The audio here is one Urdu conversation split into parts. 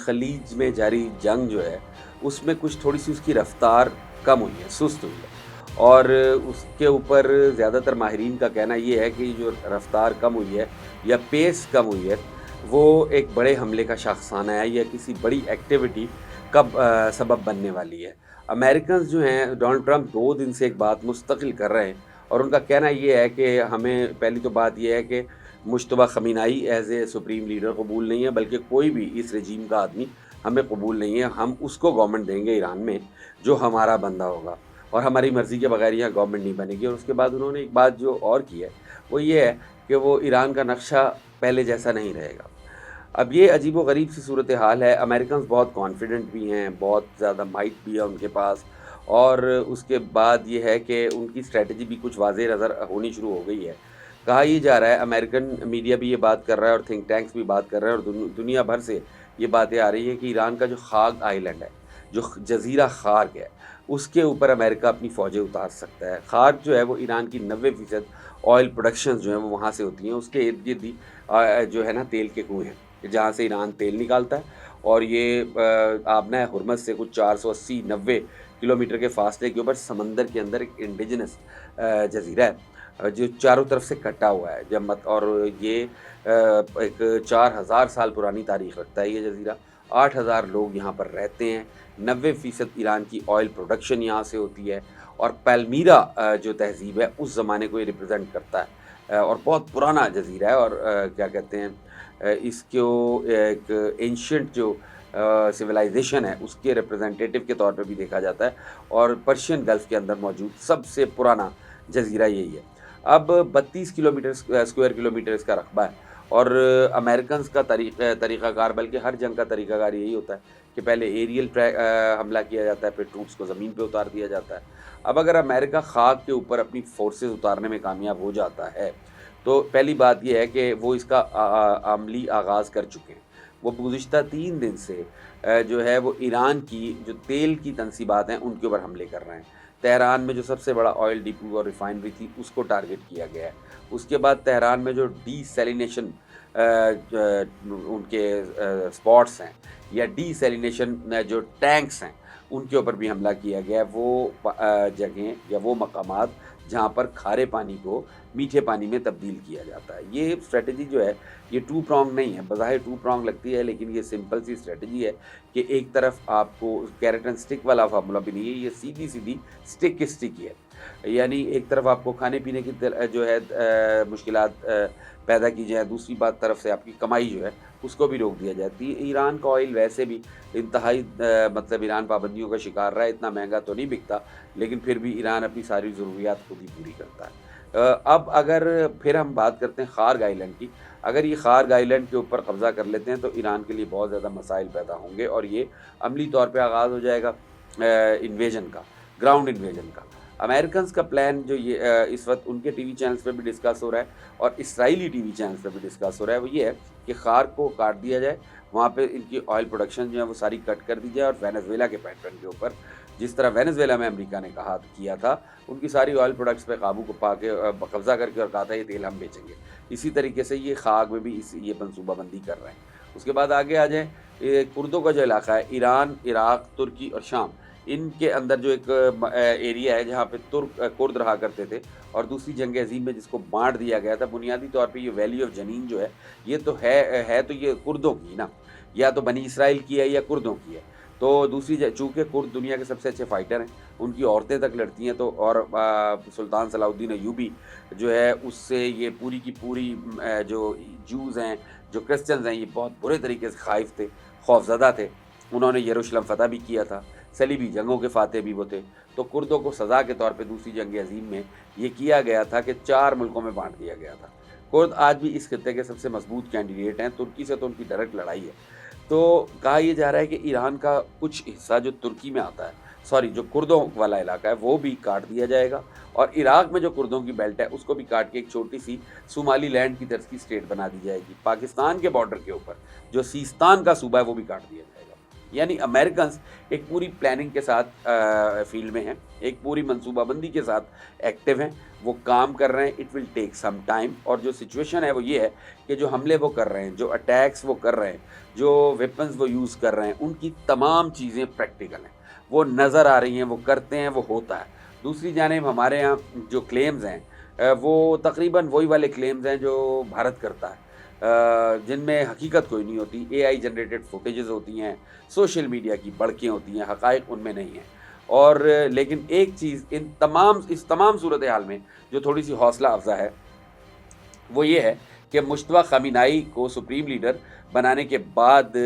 خلیج میں جاری جنگ جو ہے اس میں کچھ تھوڑی سی اس کی رفتار کم ہوئی ہے، سست ہوئی ہے، اور اس کے اوپر زیادہ تر ماہرین کا کہنا یہ ہے کہ یہ جو رفتار کم ہوئی ہے یا پیس کم ہوئی ہے وہ ایک بڑے حملے کا شاخسانہ ہے یا کسی بڑی ایکٹیویٹی کا سبب بننے والی ہے۔ امریکنز جو ہیں ڈونلڈ ٹرمپ 2 دن سے ایک بات مستقل کر رہے ہیں، اور ان کا کہنا یہ ہے کہ ہمیں پہلی تو بات یہ ہے کہ مشتبہ خامنہئی ایز اے سپریم لیڈر قبول نہیں ہے، بلکہ کوئی بھی اس رجیم کا آدمی ہمیں قبول نہیں ہے۔ ہم اس کو گورنمنٹ دیں گے ایران میں جو ہمارا بندہ ہوگا، اور ہماری مرضی کے بغیر یہاں گورنمنٹ نہیں بنے گی۔ اور اس کے بعد انہوں نے ایک بات جو اور کی ہے وہ یہ ہے کہ وہ ایران کا نقشہ پہلے جیسا نہیں رہے گا۔ اب یہ عجیب و غریب سی صورتحال ہے۔ امریکنز بہت کانفیڈنٹ بھی ہیں، بہت زیادہ مائٹ بھی ہے ان کے پاس، اور اس کے بعد یہ ہے کہ ان کی اسٹریٹجی بھی کچھ واضح نظر ہونی شروع ہو گئی ہے۔ کہا یہ جا رہا ہے، امریکن میڈیا بھی یہ بات کر رہا ہے اور تھنک ٹینکس بھی بات کر رہے ہیں، اور دنیا بھر سے یہ باتیں آ رہی ہیں کہ ایران کا جو خاک آئی لینڈ ہے، جو جزیرہ خارک ہے، اس کے اوپر امریکہ اپنی فوجیں اتار سکتا ہے۔ خارک جو ہے وہ ایران کی 90% آئل پروڈکشنز جو ہیں وہ وہاں سے ہوتی ہیں۔ اس کے ارد گرد ہی جو ہے نا تیل کے کنویں ہیں جہاں سے ایران تیل نکالتا ہے، اور یہ آبنہ ہرمز سے کچھ 480-90 کلومیٹر کے فاصلے کے اوپر سمندر کے اندر ایک انڈیجنس جزیرہ ہے جو چاروں طرف سے کٹا ہوا ہے اور یہ ایک 4000 سال پرانی تاریخ رکھتا ہے یہ جزیرہ۔ 8000 لوگ یہاں پر رہتے ہیں، 90% ایران کی آئل پروڈکشن یہاں سے ہوتی ہے، اور پیلمیرا جو تہذیب ہے اس زمانے کو یہ ریپرزینٹ کرتا ہے، اور بہت پرانا جزیرہ ہے، اور کیا کہتے ہیں اس کو ایک اینشنٹ جو سویلائزیشن ہے اس کے ریپرزنٹیٹیو کے طور پہ بھی دیکھا جاتا ہے، اور پرشین گلف کے اندر موجود سب سے پرانا جزیرہ یہی ہے۔ اب 32 اسکوائر کلومیٹر اس کا رقبہ ہے، اور امریکنز کا طریقہ کار، بلکہ ہر جنگ کا طریقہ کار یہی ہوتا ہے کہ پہلے ایریل حملہ کیا جاتا ہے، پھر ٹروپس کو زمین پہ اتار دیا جاتا ہے۔ اب اگر امریکہ خاک کے اوپر اپنی فورسز اتارنے میں کامیاب ہو جاتا ہے تو پہلی بات یہ ہے کہ وہ اس کا عملی آغاز کر چکے ہیں۔ وہ گزشتہ 3 دن سے جو ہے وہ ایران کی جو تیل کی تنصیبات ہیں ان کے اوپر حملے کر رہے ہیں۔ تہران میں جو سب سے بڑا آئل ڈپو اور ریفائنری تھی اس کو ٹارگٹ کیا گیا ہے۔ اس کے بعد تہران میں جو ڈی سیلینیشن ان کے اسپاٹس ہیں یا ڈی سیلینیشن جو ٹینکس ہیں ان کے اوپر بھی حملہ کیا گیا ہے۔ وہ جگہیں یا وہ مقامات جہاں پر کھارے پانی کو میٹھے پانی میں تبدیل کیا جاتا ہے۔ یہ اسٹریٹجی جو ہے یہ 2 پرونگ نہیں ہے، بظاہر 2 پرونگ لگتی ہے، لیکن یہ سمپل سی اسٹریٹجی ہے کہ ایک طرف آپ کو کیرٹ اینڈ اسٹک والا فارمولا بھی نہیں ہے، یہ سیدھی اسٹک کی اسٹک ہی ہے۔ یعنی ایک طرف آپ کو کھانے پینے کی جو ہے مشکلات پیدا کی جائیں، دوسری بات طرف سے آپ کی کمائی جو ہے اس کو بھی روک دیا جاتی ہے۔ ایران کا آئل ویسے بھی انتہائی مطلب ایران پابندیوں کا شکار رہا ہے، اتنا مہنگا تو نہیں بکتا، لیکن پھر بھی ایران اپنی ساری ضروریات خود ہی پوری کرتا ہے۔ اب اگر پھر ہم بات کرتے ہیں خارگ آئی لینڈ کی، اگر یہ خارگ آئی لینڈ کے اوپر قبضہ کر لیتے ہیں تو ایران کے لیے بہت زیادہ مسائل پیدا ہوں گے، اور یہ عملی طور پہ آغاز ہو جائے گا انویژن کا، گراؤنڈ انویژن کا۔ امریکنز کا پلان جو یہ اس وقت ان کے ٹی وی چینلز پہ بھی ڈسکس ہو رہا ہے اور اسرائیلی ٹی وی چینلز پہ بھی ڈسکس ہو رہا ہے، وہ یہ ہے کہ خارگ کو کاٹ دیا جائے، وہاں پہ ان کی آئل پروڈکشن جو ہے وہ ساری کٹ کر دی جائے، اور وینزویلا کے پیٹرن کے اوپر جس طرح وینزویلا میں امریکہ نے کیا تھا ان کی ساری آئل پروڈکٹس پہ قابو کو پا کے قبضہ کر کے اور کہا تھا یہ تیل ہم بیچیں گے، اسی طریقے سے یہ خاک میں بھی یہ منصوبہ بندی کر رہے ہیں۔ اس کے بعد آگے آ جائیں، کردوں کا جو علاقہ ہے ایران، عراق، ترکی اور شام، ان کے اندر جو ایک ایریا ہے جہاں پہ کرد رہا کرتے تھے، اور دوسری جنگ عظیم میں جس کو بانٹ دیا گیا تھا، بنیادی طور پہ یہ ویلی آف جنین جو ہے یہ تو ہے تو یہ کردوں کی نا، یا تو بنی اسرائیل کی ہے یا کردوں کی ہے۔ تو دوسری چونکہ کرد دنیا کے سب سے اچھے فائٹر ہیں، ان کی عورتیں تک لڑتی ہیں، تو اور سلطان صلاح الدین ایوبی جو ہے اس سے یہ پوری کی پوری جو جوز ہیں، جو کرسچنز ہیں، یہ بہت برے طریقے سے خائف تھے، خوفزدہ تھے۔ انہوں نے یروشلم فتح بھی کیا تھا، صلیبی جنگوں کے فاتح بھی وہ تھے۔ تو کردوں کو سزا کے طور پہ دوسری جنگ عظیم میں یہ کیا گیا تھا کہ 4 ملکوں میں بانٹ دیا گیا تھا۔ کرد آج بھی اس خطے کے سب سے مضبوط کینڈیڈیٹ ہیں، ترکی سے تو ان کی ڈائریکٹ لڑائی ہے۔ تو کہا یہ جا رہا ہے کہ ایران کا کچھ حصہ جو ترکی میں آتا ہے، جو کردوں والا علاقہ ہے وہ بھی کاٹ دیا جائے گا، اور عراق میں جو کردوں کی بیلٹ ہے اس کو بھی کاٹ کے ایک چھوٹی سی صومالی لینڈ کی طرز کی اسٹیٹ بنا دی جائے گی۔ پاکستان کے بارڈر کے اوپر جو سیستان کا صوبہ ہے وہ بھی کاٹ دیا جائے گا۔ یعنی امریکنز ایک پوری پلاننگ کے ساتھ فیلڈ میں ہیں، ایک پوری منصوبہ بندی کے ساتھ ایکٹیو ہیں، وہ کام کر رہے ہیں. It will take some time. اور جو سچویشن ہے وہ یہ ہے کہ جو حملے وہ کر رہے ہیں، جو اٹیکس وہ کر رہے ہیں، جو ویپنز وہ یوز کر رہے ہیں، ان کی تمام چیزیں پریکٹیکل ہیں، وہ نظر آ رہی ہیں، وہ کرتے ہیں، وہ ہوتا ہے. دوسری جانب ہمارے ہاں جو کلیمز ہیں وہ تقریباً وہی والے کلیمز ہیں جو بھارت کرتا ہے، جن میں حقیقت کوئی نہیں ہوتی. اے آئی جنریٹڈ فوٹیجز ہوتی ہیں، سوشل میڈیا کی بڑکیں ہوتی ہیں، حقائق ان میں نہیں ہیں. اور لیکن ایک چیز اس تمام صورتحال میں جو تھوڑی سی حوصلہ افزا ہے وہ یہ ہے کہ مشتبہ خامنائی کو سپریم لیڈر بنانے کے بعد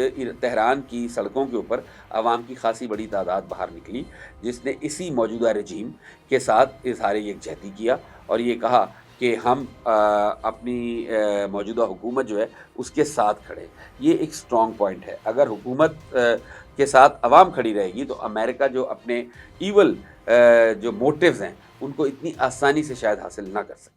تہران کی سڑکوں کے اوپر عوام کی خاصی بڑی تعداد باہر نکلی، جس نے اسی موجودہ رجیم کے ساتھ اظہار یکجہتی کیا اور یہ کہا کہ ہم اپنی موجودہ حکومت جو ہے اس کے ساتھ کھڑے. یہ ایک سٹرونگ پوائنٹ ہے. اگر حکومت کے ساتھ عوام کھڑی رہے گی تو امریکہ جو اپنے ایول جو موٹیوز ہیں ان کو اتنی آسانی سے شاید حاصل نہ کر سکے.